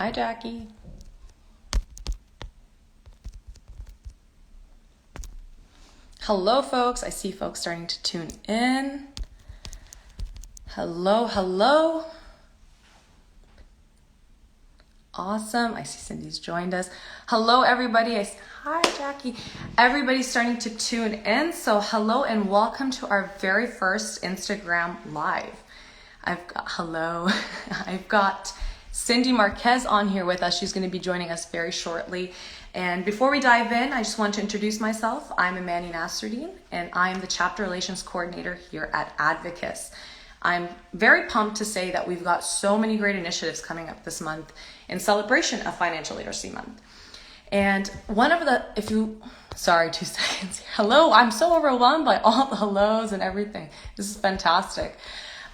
Hi, Jackie. Hello, folks. I see folks starting to tune in. Hello, hello. Awesome. I see Cindy's joined us. Hello, everybody. Hi, Jackie. Everybody's starting to tune in. So hello and welcome to our very first Instagram Live. I've got Cindy Marques on here with us. She's going to be joining us very shortly. And before we dive in, I just want to introduce myself. I'm Amani Nasruddin, and I am the Chapter Relations Coordinator here at Advocis. I'm very pumped to say that we've got so many great initiatives coming up this month in celebration of Financial Literacy Month. And one of the, sorry, 2 seconds. Hello, I'm so overwhelmed by all the hellos and everything. This is fantastic.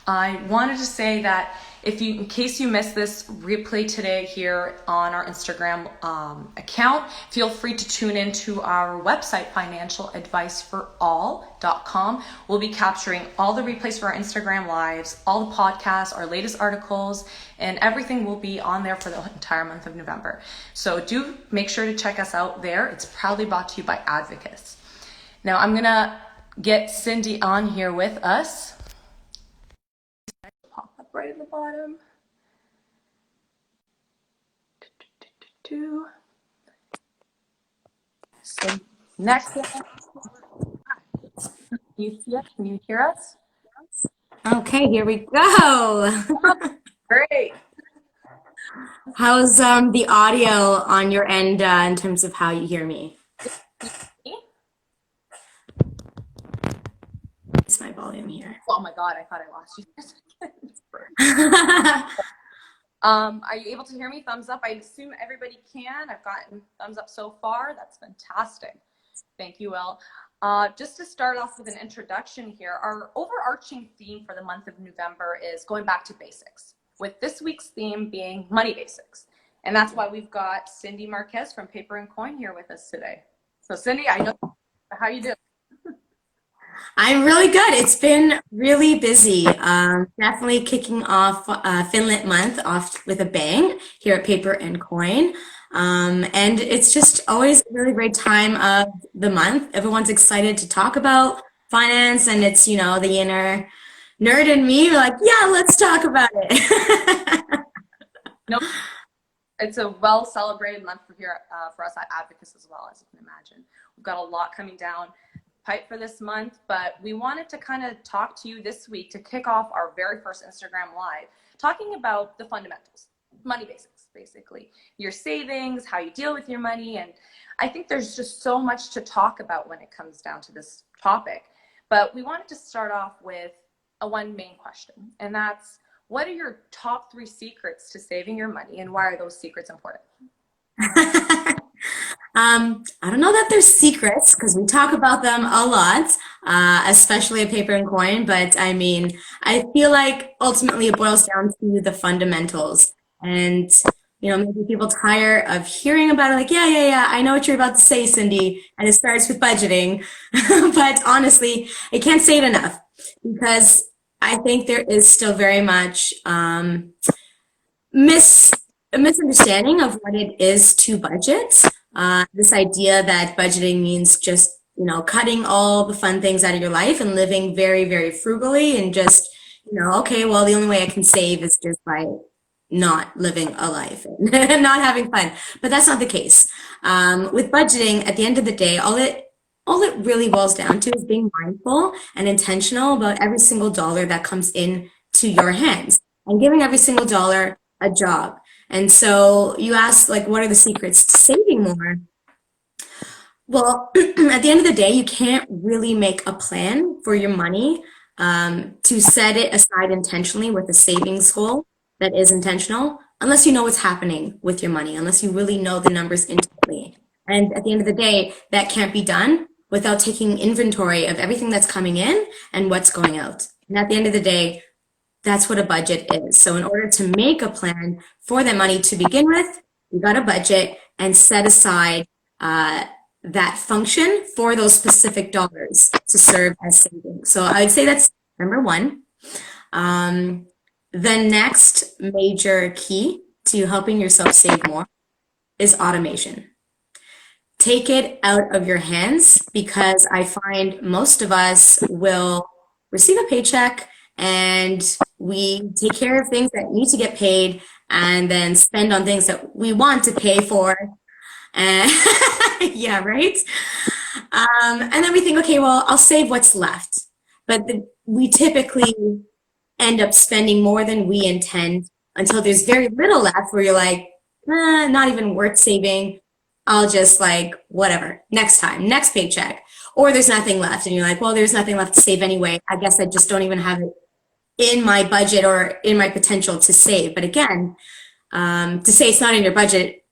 I wanted to say that in case you missed this replay today here on our Instagram account, feel free to tune into our website, financialadviceforall.com. We'll be capturing all the replays for our Instagram lives, all the podcasts, our latest articles, and everything will be on there for the entire month of November. So do make sure to check us out there. It's proudly brought to you by Advocis. Now I'm gonna get Cindy on here with us. Pop up right at the bottom. So next, can you hear us? Okay, here we go. Great. How's the audio on your end in terms of how you hear me? It's my volume here. Oh my God, I thought I lost you for a second. Are you able to hear me? Thumbs up. I assume everybody can. I've gotten thumbs up so far. That's fantastic. Thank you, Will. Just to start off with an introduction here, our overarching theme for the month of November is going back to basics, with this week's theme being money basics. And that's why we've got Cindy Marques from Paper and Coin here with us today. So Cindy, I know how you do. I'm really good. It's been really busy. Definitely kicking off Finlit month off with a bang here at Paper and Coin. And it's just always a really great time of the month. Everyone's excited to talk about finance, and it's, the inner nerd in me, like, yeah, let's talk about it. Nope. It's a well-celebrated month for us at Advocis as well, as you can imagine. We've got a lot coming down pipe for this month, but we wanted to kind of talk to you this week to kick off our very first Instagram Live, talking about the fundamentals, money basics, basically. Your savings, how you deal with your money, and I think there's just so much to talk about when it comes down to this topic. But we wanted to start off with one main question, and that's, what are your top 3 secrets to saving your money, and why are those secrets important? I don't know that there's secrets because we talk about them a lot, especially at Paper and Coin, but I mean, I feel like ultimately it boils down to the fundamentals. And, maybe people tire of hearing about it, like, yeah, I know what you're about to say, Cindy, and it starts with budgeting. But honestly, I can't say it enough because I think there is still very much a misunderstanding of what it is to budget. This idea that budgeting means just, cutting all the fun things out of your life and living very, very frugally and just, okay, well, the only way I can save is just by not living a life and not having fun. But that's not the case. With budgeting, at the end of the day, all it really boils down to is being mindful and intentional about every single dollar that comes in to your hands and giving every single dollar a job. And so you asked, like, what are the secrets to saving more? Well, at the end of the day, you can't really make a plan for your money to set it aside intentionally with a savings goal that is intentional, unless you know what's happening with your money, unless you really know the numbers intimately. And at the end of the day, that can't be done without taking inventory of everything that's coming in and what's going out. And at the end of the day, that's what a budget is. So in order to make a plan for that money to begin with, you got to budget and set aside that function for those specific dollars to serve as savings. So I would say that's number one. The next major key to helping yourself save more is automation. Take it out of your hands, because I find most of us will receive a paycheck and we take care of things that need to get paid and then spend on things that we want to pay for. And yeah, right. And then we think, okay, well, I'll save what's left. But we typically end up spending more than we intend until there's very little left where you're like, not even worth saving. I'll just like, whatever, next time, next paycheck. Or there's nothing left and you're like, well, there's nothing left to save anyway. I guess I just don't even have it in my budget or in my potential to save. But again, to say it's not in your budget,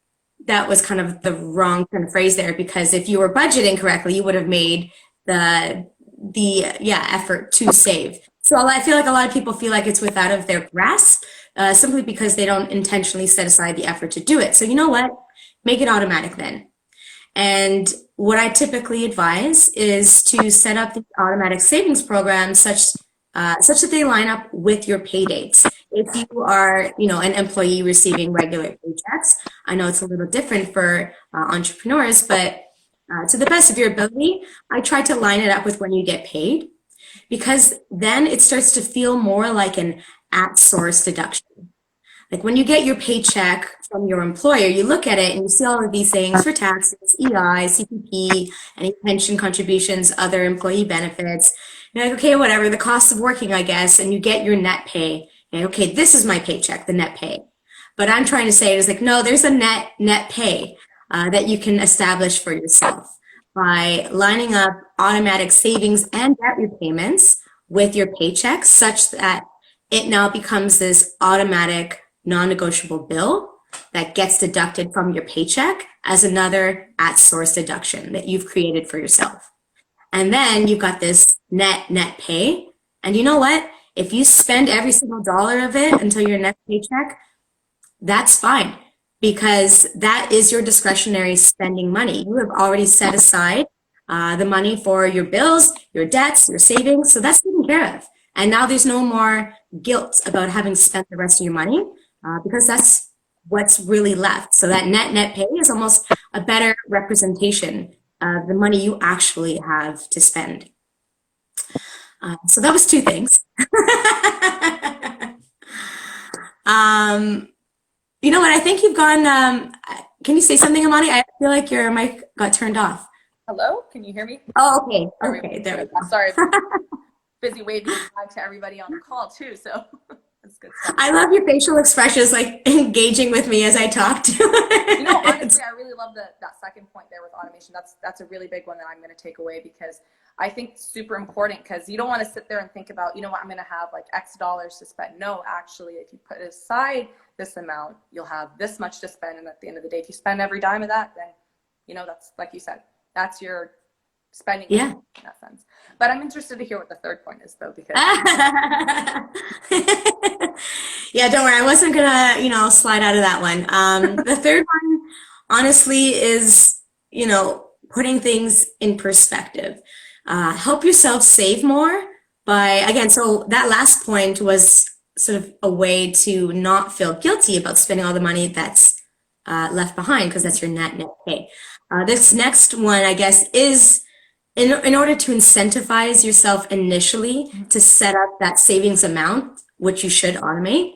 that was kind of the wrong kind of phrase there, because if you were budgeting correctly, you would have made the effort to save. So I feel like a lot of people feel like it's without of their grasp, simply because they don't intentionally set aside the effort to do it. So you know what? Make it automatic then. And what I typically advise is to set up the automatic savings program such that they line up with your pay dates. If you are, an employee receiving regular paychecks, I know it's a little different for entrepreneurs, but to the best of your ability, I try to line it up with when you get paid, because then it starts to feel more like an at-source deduction. Like when you get your paycheck from your employer, you look at it and you see all of these things for taxes, EI, CPP, any pension contributions, other employee benefits. You're like, okay, whatever, the cost of working, I guess, and you get your net pay. And okay, this is my paycheck, the net pay. But I'm trying to say is like, no, there's a net pay that you can establish for yourself by lining up automatic savings and debt repayments with your paychecks, such that it now becomes this automatic non-negotiable bill that gets deducted from your paycheck as another at-source deduction that you've created for yourself. And then you've got this net pay. And you know what? If you spend every single dollar of it until your next paycheck, that's fine, because that is your discretionary spending money. You have already set aside the money for your bills, your debts, your savings. So that's taken care of. And now there's no more guilt about having spent the rest of your money, because that's what's really left. So that net pay is almost a better representation of the money you actually have to spend. So that was two things. You know what? I think you've gone. Can you say something, Amani? I feel like your mic got turned off. Hello, can you hear me? Oh, okay. Okay, there we go. Sorry, busy waving hi to everybody on the call too. So that's good stuff. I love your facial expressions, like engaging with me as I talk to you. Honestly, I really love that second point there with automation. That's a really big one that I'm going to take away, because I think it's super important, because you don't want to sit there and think about, what, I'm going to have like X dollars to spend. No, actually, if you put aside this amount, you'll have this much to spend. And at the end of the day, if you spend every dime of that, then, that's, like you said, that's your spending in that sense. But I'm interested to hear what the third point is, though, because yeah, don't worry, I wasn't gonna slide out of that one. The third one, honestly, is putting things in perspective. Help yourself save more by, again, so that last point was sort of a way to not feel guilty about spending all the money that's left behind, because that's your net pay. This next one, I guess, is in order to incentivize yourself initially to set up that savings amount, which you should automate.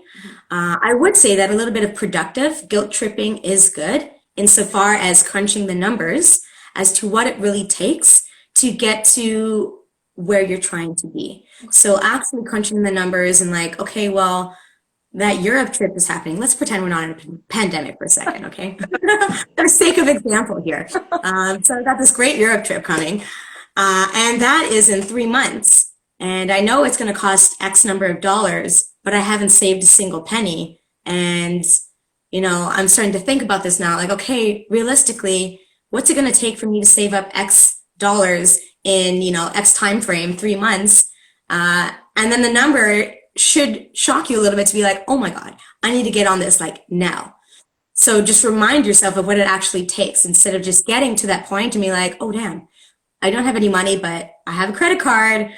I would say that a little bit of productive guilt tripping is good, insofar as crunching the numbers as to what it really takes to get to where you're trying to be. So actually crunching the numbers and like, okay, well, that Europe trip is happening. Let's pretend we're not in a pandemic for a second, okay? For the sake of example here. So I've got this great Europe trip coming, and that is in 3 months. And I know it's going to cost X number of dollars, but I haven't saved a single penny. And, I'm starting to think about this now, like, okay, realistically, what's it going to take for me to save up X dollars in, X time frame, 3 months? And then the number should shock you a little bit to be like, oh my God, I need to get on this like now. So just remind yourself of what it actually takes, instead of just getting to that point and be like, oh damn, I don't have any money, but I have a credit card.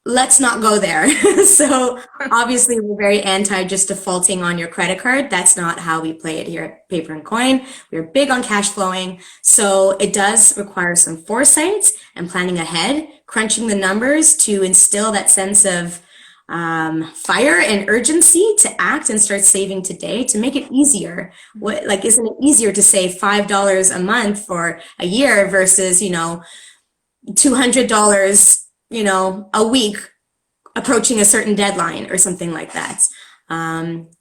let's not go there. So obviously we're very anti just defaulting on your credit card. That's not how we play it here at Paper and Coin. We're big on cash flowing. So it does require some foresight and planning ahead, crunching the numbers to instill that sense of fire and urgency to act and start saving today to make it easier. What, like, isn't it easier to save $5 a month for a year versus, $200, a week approaching a certain deadline or something like that.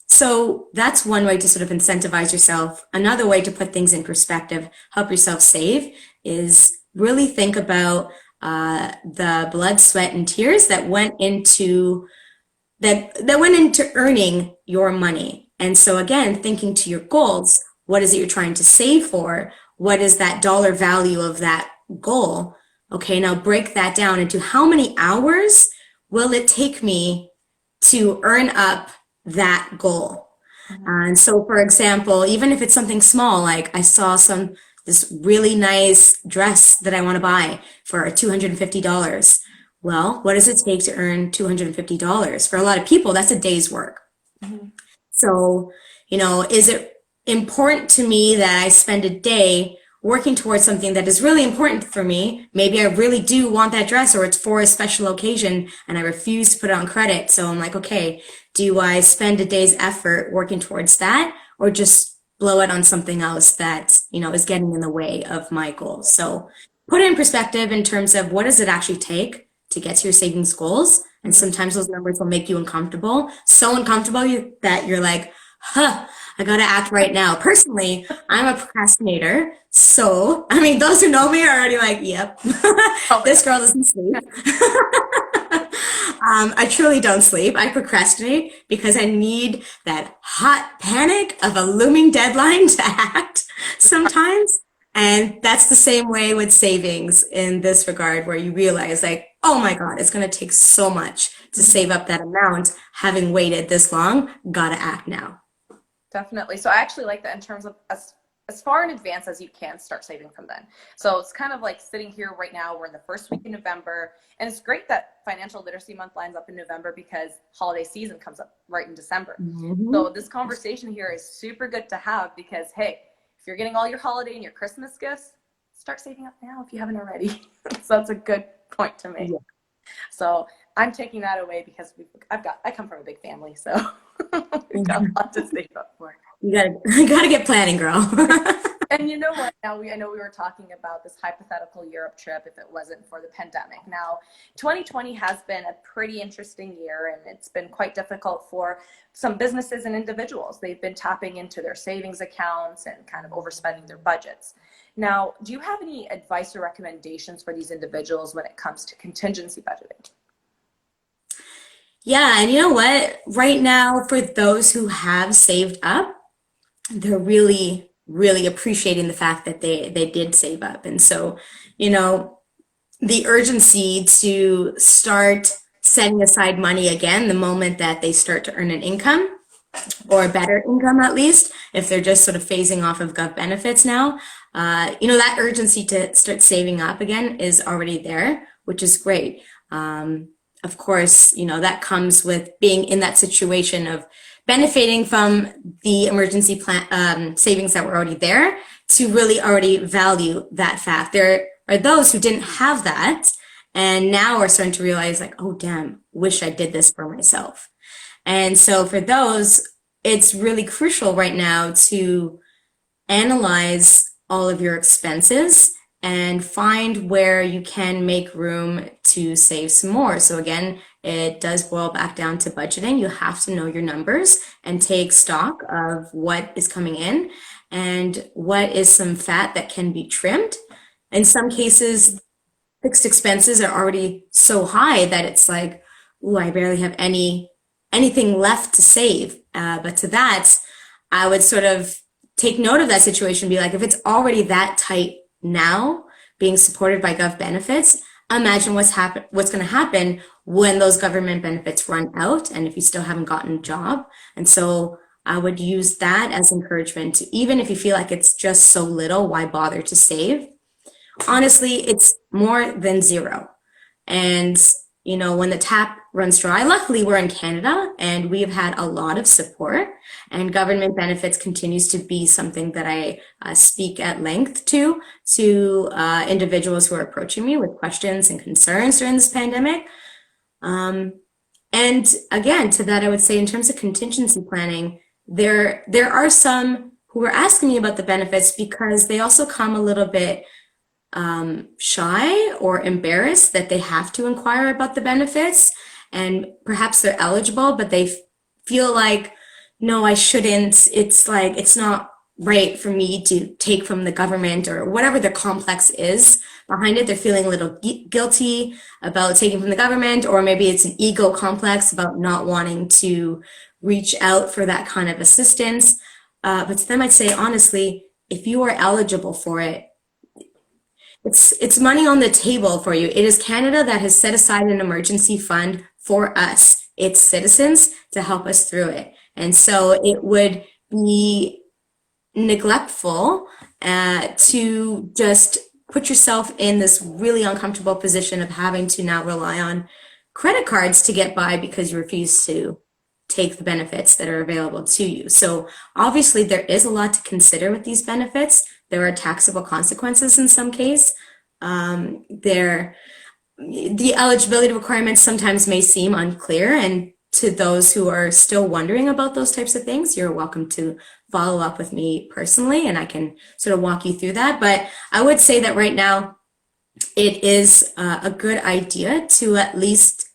So that's one way to sort of incentivize yourself. Another way to put things in perspective, help yourself save, is really think about the blood, sweat, and tears that went into earning your money. And so again, thinking to your goals, what is it you're trying to save for? What is that dollar value of that goal? Okay, now break that down into how many hours will it take me to earn up that goal? And so, for example, even if it's something small, like I saw this really nice dress that I want to buy for $250. Well, what does it take to earn $250? For a lot of people, that's a day's work. So, is it important to me that I spend a day working towards something that is really important for me? Maybe I really do want that dress, or it's for a special occasion and I refuse to put it on credit. So I'm like, okay, do I spend a day's effort working towards that, or just blow it on something else that, is getting in the way of my goals? So put it in perspective in terms of what does it actually take to get to your savings goals. And sometimes those numbers will make you uncomfortable, so uncomfortable that you're like, I gotta act right now. Personally, I'm a procrastinator. So, those who know me are already like, yep, this girl doesn't sleep. I truly don't sleep. I procrastinate because I need that hot panic of a looming deadline to act sometimes. And that's the same way with savings in this regard, where you realize like, oh my God, it's going to take so much to save up that amount. Having waited this long, gotta act now. Definitely. So I actually like that in terms of as far in advance as you can start saving from then. So it's kind of like sitting here right now, we're in the first week in November, and it's great that Financial Literacy Month lines up in November because holiday season comes up right in December. So this conversation here is super good to have because, hey, if you're getting all your holiday and your Christmas gifts, start saving up now if you haven't already. So that's a good point to make. Yeah. So I'm taking that away because I come from a big family, so we've got a lot to save up for. You gotta get planning, girl. And you know what? Now I know we were talking about this hypothetical Europe trip if it wasn't for the pandemic. Now, 2020 has been a pretty interesting year, and it's been quite difficult for some businesses and individuals. They've been tapping into their savings accounts and kind of overspending their budgets. Now, do you have any advice or recommendations for these individuals when it comes to contingency budgeting? Yeah, and you know what? Right now, for those who have saved up, they're really, really appreciating the fact that they did save up. And so, the urgency to start setting aside money again the moment that they start to earn an income, or a better income at least, if they're just sort of phasing off of gov benefits now, that urgency to start saving up again is already there, which is great. Of course, that comes with being in that situation of benefiting from the emergency plan savings that were already there, to really already value that fact. There are those who didn't have that and now are starting to realize like, oh damn, wish I did this for myself. And so for those, it's really crucial right now to analyze all of your expenses and find where you can make room to save some more. So again, it does boil back down to budgeting. You have to know your numbers and take stock of what is coming in and what is some fat that can be trimmed. In some cases, fixed expenses are already so high that it's like, ooh, I barely have anything left to save. But to that, I would sort of take note of that situation, be like, if it's already that tight now, being supported by gov benefits, imagine what's going to happen when those government benefits run out and if you still haven't gotten a job. And so I would use that as encouragement to, even if you feel like it's just so little, why bother to save? Honestly, it's more than zero. And when the tap runs dry. Luckily, we're in Canada and we've had a lot of support, and government benefits continues to be something that I speak at length to individuals who are approaching me with questions and concerns during this pandemic. And again, to that, I would say in terms of contingency planning, there are some who are asking me about the benefits because they also come a little bit shy or embarrassed that they have to inquire about the benefits, and perhaps they're eligible, but they feel like, no, I shouldn't. It's like, it's not right for me to take from the government, or whatever the complex is behind it. They're feeling a little guilty about taking from the government, or maybe it's an ego complex about not wanting to reach out for that kind of assistance. But to them, I'd say, honestly, if you are eligible for it, it's money on the table for you. It is Canada that has set aside an emergency fund for us, its citizens, to help us through it. And so it would be neglectful to just put yourself in this really uncomfortable position of having to now rely on credit cards to get by because you refuse to take the benefits that are available to you. So obviously there is a lot to consider with these benefits. There are taxable consequences in some case. The eligibility requirements sometimes may seem unclear, and to those who are still wondering about those types of things, you're welcome to follow up with me personally and I can sort of walk you through that. But I would say that right now it is a good idea to at least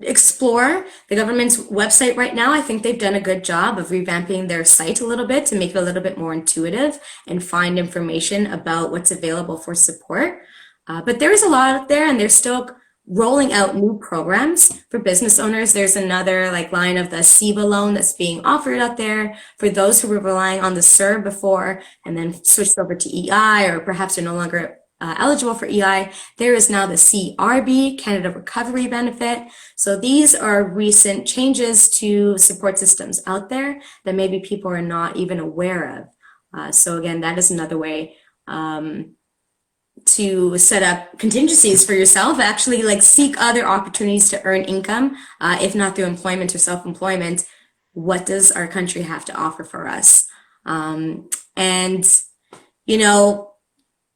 explore the government's website right now. I think they've done a good job of revamping their site a little bit to make it a little bit more intuitive and find information about what's available for support. But there is a lot out there, and they're still rolling out new programs for business owners. There's another line of the SEBA loan that's being offered out there for those who were relying on the CERB before and then switched over to EI, or perhaps are no longer eligible for EI. There is now the CRB, Canada Recovery Benefit. So these are recent changes to support systems out there that maybe people are not even aware of. So again, that is another way to set up contingencies for yourself. Actually, seek other opportunities to earn income, if not through employment or self-employment. What does our country have to offer for us?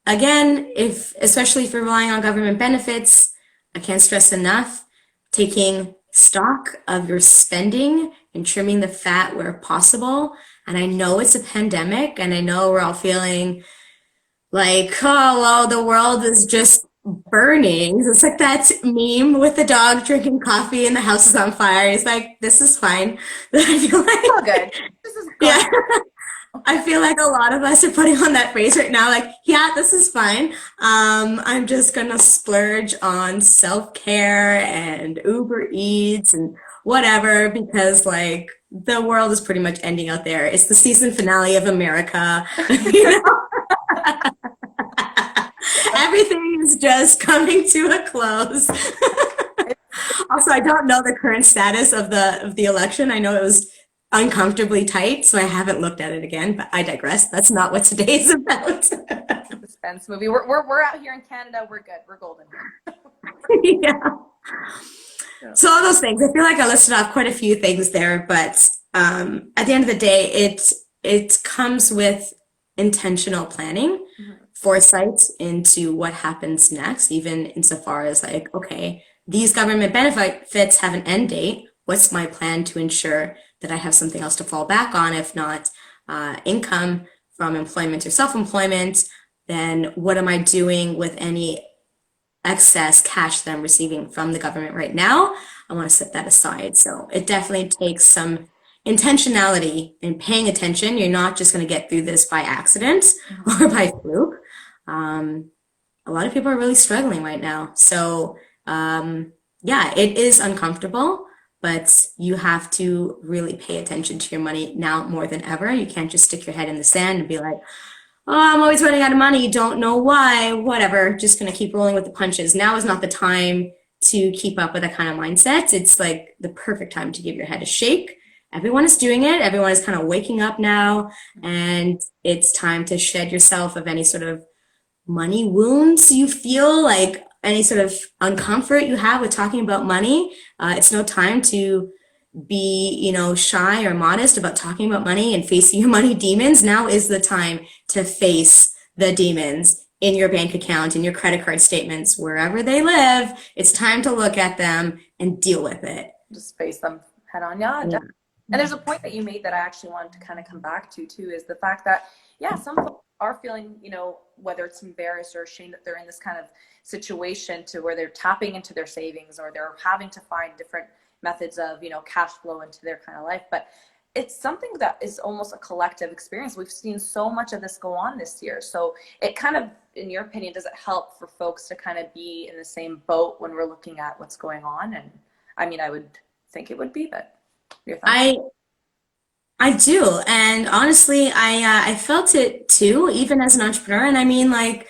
Again, especially if you're relying on government benefits, I can't stress enough, taking stock of your spending and trimming the fat where possible. And I know it's a pandemic, and I know we're all feeling like, oh, well, the world is just burning. It's like that meme with the dog drinking coffee and the house is on fire. It's like, this is fine. I feel like, Oh, good. This is good. yeah. I feel like a lot of us are putting on that phrase right now, yeah, this is fine. I'm just gonna splurge on self-care and Uber Eats and whatever, because the world is pretty much ending out there. It's the season finale of America. Everything is just coming to a close. Also, I don't know the current status of the election. I know it was uncomfortably tight, so I haven't looked at it again, but I digress. That's not what today's about. Suspense movie. We're out here in Canada. We're good. We're golden. Yeah. So all those things. I feel like I listed off quite a few things there, but at the end of the day, it comes with intentional planning, foresight into what happens next, even insofar as okay, these government benefits have an end date. What's my plan to ensure that I have something else to fall back on? If not income from employment or self-employment, then what am I doing with any excess cash that I'm receiving from the government right now? I want to set that aside. So it definitely takes some intentionality and paying attention. You're not just going to get through this by accident or by fluke. A lot of people are really struggling right now. So yeah, it is uncomfortable, but you have to really pay attention to your money now more than ever. You can't just stick your head in the sand and be like, oh, I'm always running out of money. Don't know why, whatever. Just going to keep rolling with the punches. Now is not the time to keep up with that kind of mindset. It's the perfect time to give your head a shake. Everyone is doing it. Everyone is kind of waking up now, and it's time to shed yourself of any sort of money wounds you feel any sort of uncomfort you have with talking about money. It's no time to be, shy or modest about talking about money and facing your money demons. Now is the time to face the demons in your bank account, in your credit card statements, wherever they live. It's time to look at them and deal with it. Just face them head on. Yeah, definitely. And there's a point that you made that I actually wanted to kind of come back to too, is the fact that, yeah, some folks are feeling, whether it's embarrassed or ashamed that they're in this kind of situation to where they're tapping into their savings, or they're having to find different methods of, cash flow into their kind of life. But it's something that is almost a collective experience. We've seen so much of this go on this year. So it kind of, in your opinion, does it help for folks to kind of be in the same boat when we're looking at what's going on? And I mean, I would think it would be, but your thoughts? I do. And honestly, I felt it too, even as an entrepreneur. And I mean, like,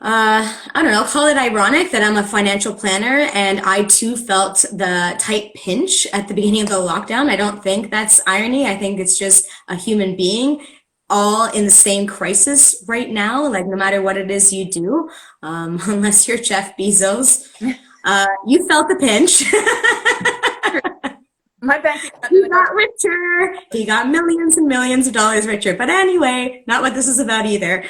I don't know, call it ironic that I'm a financial planner and I too felt the tight pinch at the beginning of the lockdown. I don't think that's irony. I think it's just a human being all in the same crisis right now, like no matter what it is you do, unless you're Jeff Bezos, you felt the pinch. My bank account He got richer. He got millions and millions of dollars richer. But anyway, not what this is about either.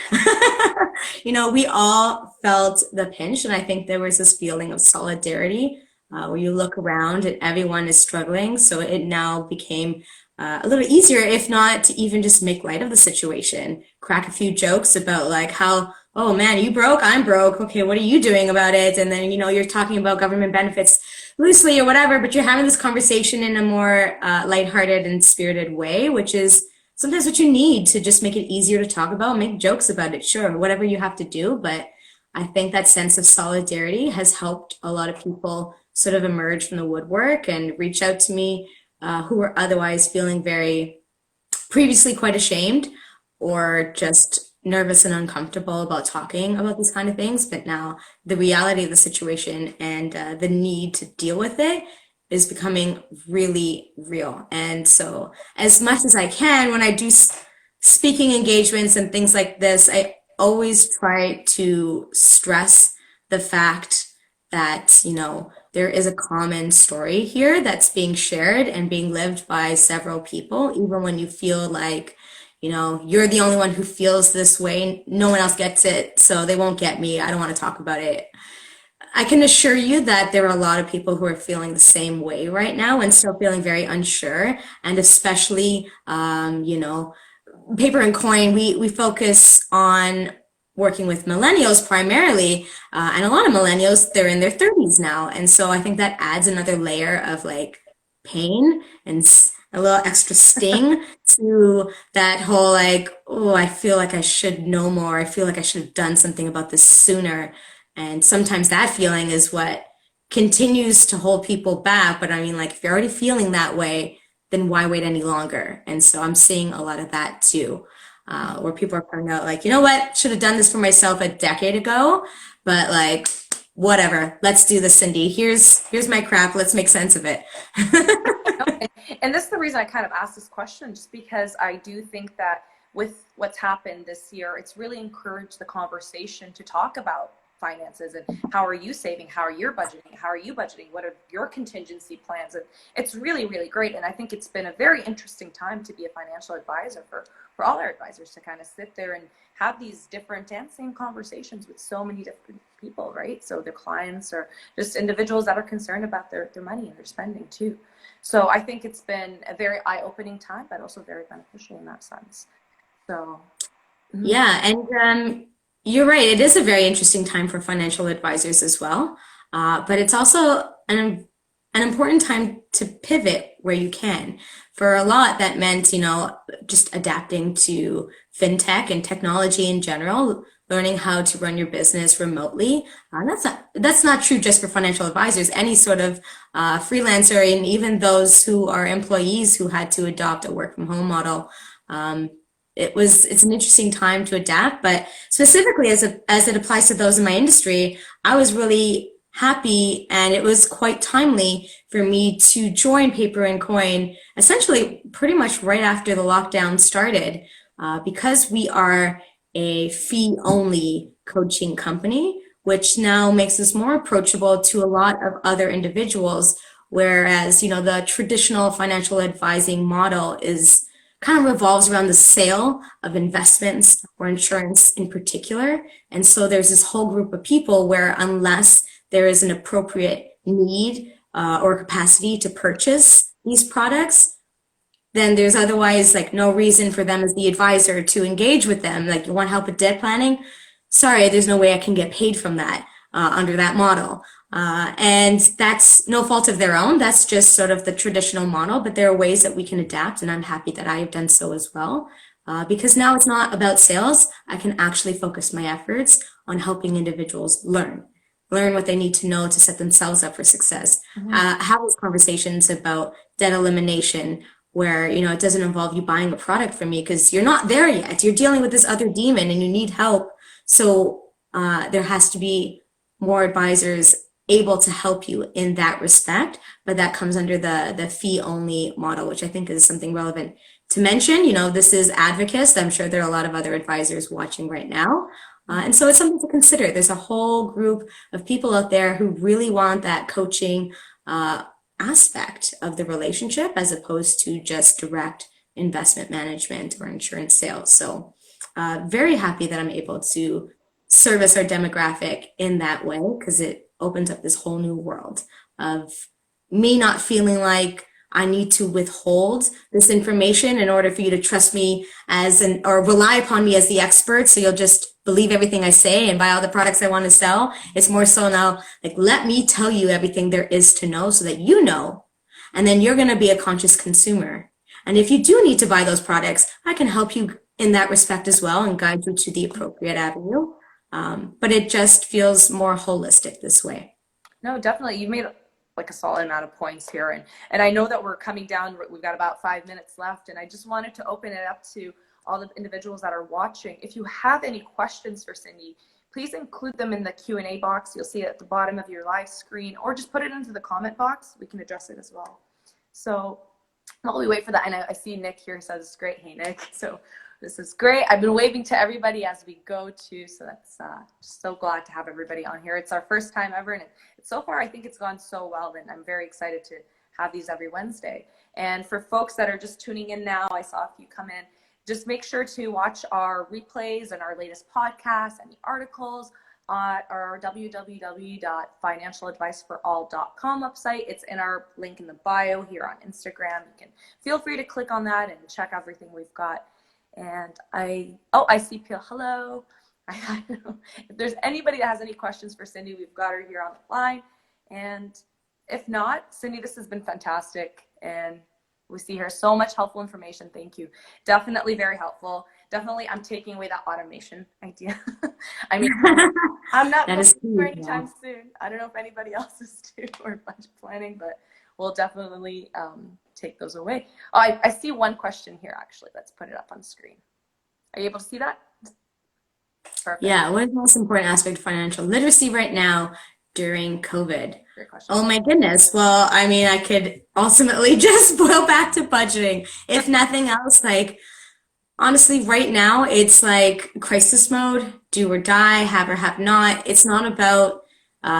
We all felt the pinch. And I think there was this feeling of solidarity where you look around and everyone is struggling. So it now became a little easier, if not to even just make light of the situation. Crack a few jokes about like how, oh man, you broke, I'm broke. Okay, what are you doing about it? And then, you're talking about government benefits loosely or whatever, but you're having this conversation in a more lighthearted and spirited way, which is sometimes what you need to just make it easier to talk about, make jokes about it, sure, whatever you have to do. But I think that sense of solidarity has helped a lot of people sort of emerge from the woodwork and reach out to me who were otherwise feeling very previously quite ashamed or just nervous and uncomfortable about talking about these kind of things. But now the reality of the situation and the need to deal with it is becoming really real. And so as much as I can, when I do speaking engagements and things like this, I always try to stress the fact that, there is a common story here that's being shared and being lived by several people, even when you feel like you're the only one who feels this way. No one else gets it, so they won't get me. I don't want to talk about it. I can assure you that there are a lot of people who are feeling the same way right now and still feeling very unsure. And especially, Paper and Coin, we focus on working with millennials primarily. And a lot of millennials, they're in their 30s now. And so I think that adds another layer of like pain and a little extra sting to that whole like, oh, I feel like I should know more. I feel like I should have done something about this sooner. And sometimes that feeling is what continues to hold people back. But I mean, like, if you're already feeling that way, then why wait any longer? And so I'm seeing a lot of that too, where people are coming out like, you know what, should have done this for myself a decade ago, but like, whatever, let's do this, Cindy. Here's my crap. Let's make sense of it. And this is the reason I kind of asked this question, just because I do think that with what's happened this year, it's really encouraged the conversation to talk about finances and how are you saving, how are you budgeting, what are your contingency plans. And it's really, really great. And I think it's been a very interesting time to be a financial advisor for all our advisors to kind of sit there and have these different and same conversations with so many different people, right? So their clients or just individuals that are concerned about their money and their spending too. So I think it's been a very eye-opening time, but also very beneficial in that sense. So yeah, and you're right. It is a very interesting time for financial advisors as well. But it's also an important time to pivot where you can. For a lot, that meant, just adapting to fintech and technology in general, learning how to run your business remotely. That's not true just for financial advisors. Any sort of freelancer, and even those who are employees who had to adopt a work from home model. It's an interesting time to adapt, but specifically as it applies to those in my industry, I was really happy, and it was quite timely for me to join Paper and Coin essentially pretty much right after the lockdown started, because we are a fee-only coaching company. which now makes us more approachable to a lot of other individuals. Whereas, the traditional financial advising model is kind of revolves around the sale of investments or insurance in particular. And so there's this whole group of people where unless there is an appropriate need or capacity to purchase these products, then there's otherwise like no reason for them as the advisor to engage with them. Like, you want help with debt planning? Sorry, there's no way I can get paid from that under that model. And that's no fault of their own. That's just sort of the traditional model, but there are ways that we can adapt, and I'm happy that I have done so as well. Because now it's not about sales. I can actually focus my efforts on helping individuals learn what they need to know to set themselves up for success. Have those conversations about debt elimination, where it doesn't involve you buying a product from me because you're not there yet. You're dealing with this other demon and you need help. So there has to be more advisors able to help you in that respect, but that comes under the fee only model, which I think is something relevant to mention. This is Advocis. I'm sure there are a lot of other advisors watching right now. And so it's something to consider. There's a whole group of people out there who really want that coaching aspect of the relationship as opposed to just direct investment management or insurance sales. So very happy that I'm able to service our demographic in that way, because it opens up this whole new world of me not feeling like I need to withhold this information in order for you to trust me or rely upon me as the expert. So you'll just believe everything I say and buy all the products I want to sell. It's more so now, like, let me tell you everything there is to know so that you know, and then you're going to be a conscious consumer. And if you do need to buy those products, I can help you in that respect as well and guide you to the appropriate avenue. But it just feels more holistic this way. No, definitely. You made like a solid amount of points here. And I know that we're coming down. We've got about 5 minutes left. And I just wanted to open it up to all the individuals that are watching. If you have any questions for Cindy, please include them in the Q&A box. You'll see it at the bottom of your live screen, or just put it into the comment box. We can address it as well. So while we wait for that, and I see Nick here says it's great. Hey, Nick. So this is great. I've been waving to everybody as we go too, so that's just so glad to have everybody on here. It's our first time ever, and so far I think it's gone so well, and I'm very excited to have these every Wednesday. And for folks that are just tuning in now, I saw a few come in. Just make sure to watch our replays and our latest podcasts and the articles on our www.financialadviceforall.com website. It's in our link in the bio here on Instagram. You can feel free to click on that and check everything we've got. And I see Peel. Hello. I don't know if there's anybody that has any questions for Cindy. We've got her here on the line. And if not, Cindy, this has been fantastic. And we see here so much helpful information. Thank you. Definitely very helpful. Definitely, I'm taking away that automation idea. I mean, I'm not looking for anytime soon. I don't know if anybody else is too, or budget planning, but we'll definitely take those away. Oh, I see one question here, actually. Let's put it up on screen. Are you able to see that? Perfect. Yeah, what is the most important aspect of financial literacy right now during COVID? Great question. Oh my goodness. Well, I mean, I could ultimately just boil back to budgeting. If nothing else, like, honestly, right now, it's like crisis mode, do or die, have or have not. It's not about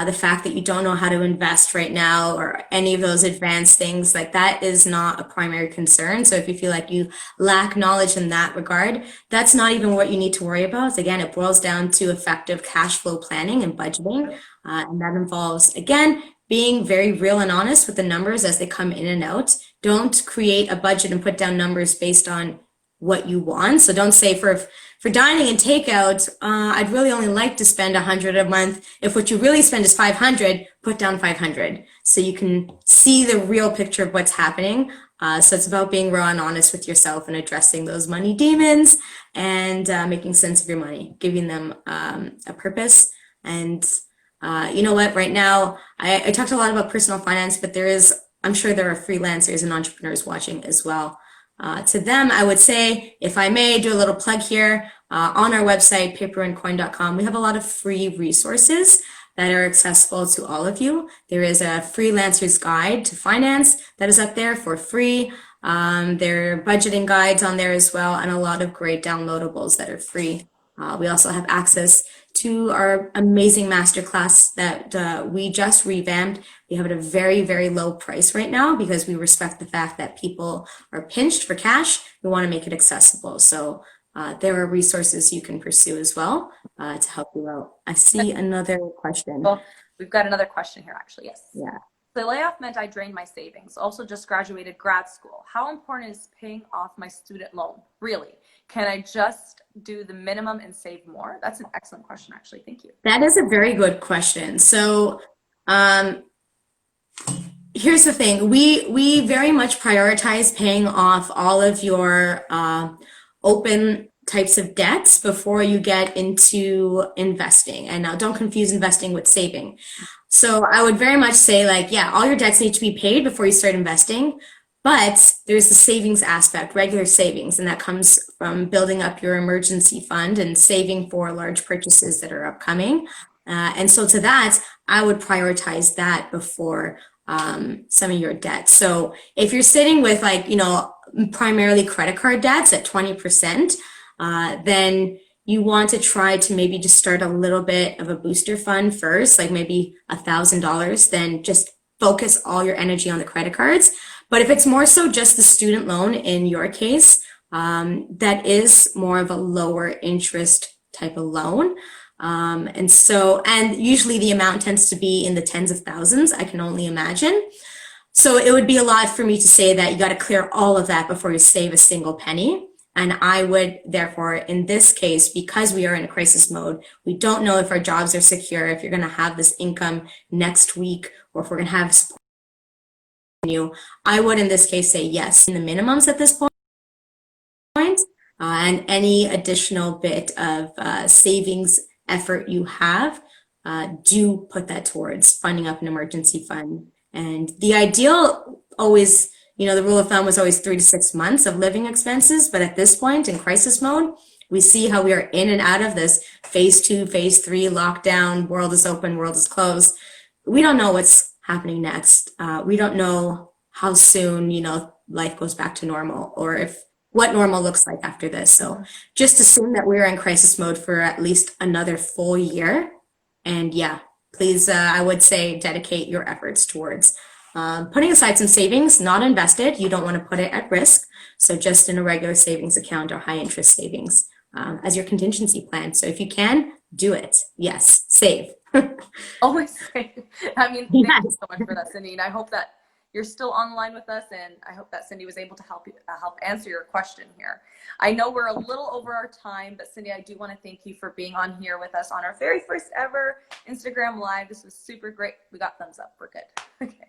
the fact that you don't know how to invest right now or any of those advanced things. Like, that is not a primary concern. So if you feel like you lack knowledge in that regard, that's not even what you need to worry about. Again, it boils down to effective cash flow planning and budgeting. And that involves, again, being very real and honest with the numbers as they come in and out. Don't create a budget and put down numbers based on what you want. So don't say for dining and takeout, I'd really only like to spend $100 a month. If what you really spend is $500, put down $500 so you can see the real picture of what's happening. So it's about being raw and honest with yourself and addressing those money demons and making sense of your money, giving them a purpose. And you know what? Right now, I talked a lot about personal finance, but I'm sure there are freelancers and entrepreneurs watching as well. To them, I would say, if I may do a little plug here, on our website, paperandcoin.com, we have a lot of free resources that are accessible to all of you. There is a freelancer's guide to finance that is up there for free. There are budgeting guides on there as well, and a lot of great downloadables that are free. We also have access to our amazing masterclass that we just revamped. We have it at a very, very low price right now because we respect the fact that people are pinched for cash. We want to make it accessible. So there are resources you can pursue as well to help you out. I see another question. Well, we've got another question here, actually. Yes. Yeah. The layoff meant I drained my savings. Also just graduated grad school. How important is paying off my student loan? Really? Can I just do the minimum and save more? That's an excellent question, actually. Thank you. That is a very good question. So here's the thing. We very much prioritize paying off all of your open types of debts before you get into investing. And now don't confuse investing with saving. So I would very much say, like, yeah, all your debts need to be paid before you start investing, but there's the savings aspect, regular savings, and that comes from building up your emergency fund and saving for large purchases that are upcoming. And so to that, I would prioritize that before some of your debts. So if you're sitting with, like, primarily credit card debts at 20%, then you want to try to maybe just start a little bit of a booster fund first, like maybe $1,000, then just focus all your energy on the credit cards. But if it's more so just the student loan in your case, that is more of a lower interest type of loan. And usually the amount tends to be in the tens of thousands, I can only imagine. So it would be a lot for me to say that you got to clear all of that before you save a single penny. And I would, therefore, in this case, because we are in a crisis mode, we don't know if our jobs are secure, if you're going to have this income next week, or if we're going to have support you. I would, in this case, say yes in the minimums at this point, and any additional bit of savings effort you have, do put that towards funding up an emergency fund. And the ideal always, the rule of thumb was always 3 to 6 months of living expenses. But at this point in crisis mode, we see how we are in and out of this phase 2, phase 3 lockdown, world is open, world is closed. We don't know what's happening next. We don't know how soon, life goes back to normal, or what normal looks like after this. So just assume that we're in crisis mode for at least another full year. And yeah, please, I would say dedicate your efforts towards putting aside some savings, not invested. You don't want to put it at risk. So just in a regular savings account or high interest savings as your contingency plan. So if you can, do it. Yes, save. Always save. Thank you so much for that, Cindy. And I hope that you're still online with us, and I hope that Cindy was able to help answer your question here. I know we're a little over our time, but Cindy, I do want to thank you for being on here with us on our very first ever Instagram Live. This was super great. We got thumbs up. We're good. Okay.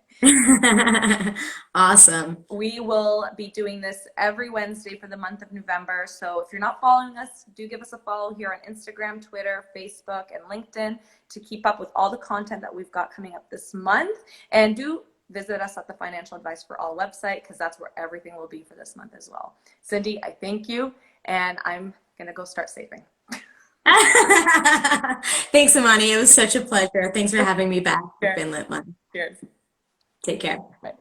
Awesome. We will be doing this every Wednesday for the month of November. So if you're not following us, do give us a follow here on Instagram, Twitter, Facebook, and LinkedIn to keep up with all the content that we've got coming up this month. And do visit us at the Financial Advice for All website, because that's where everything will be for this month as well. Cindy, I thank you, and I'm going to go start saving. Thanks, Amani. It was such a pleasure. Thanks for having me back. It's been lit, man. Cheers. Take care. Bye.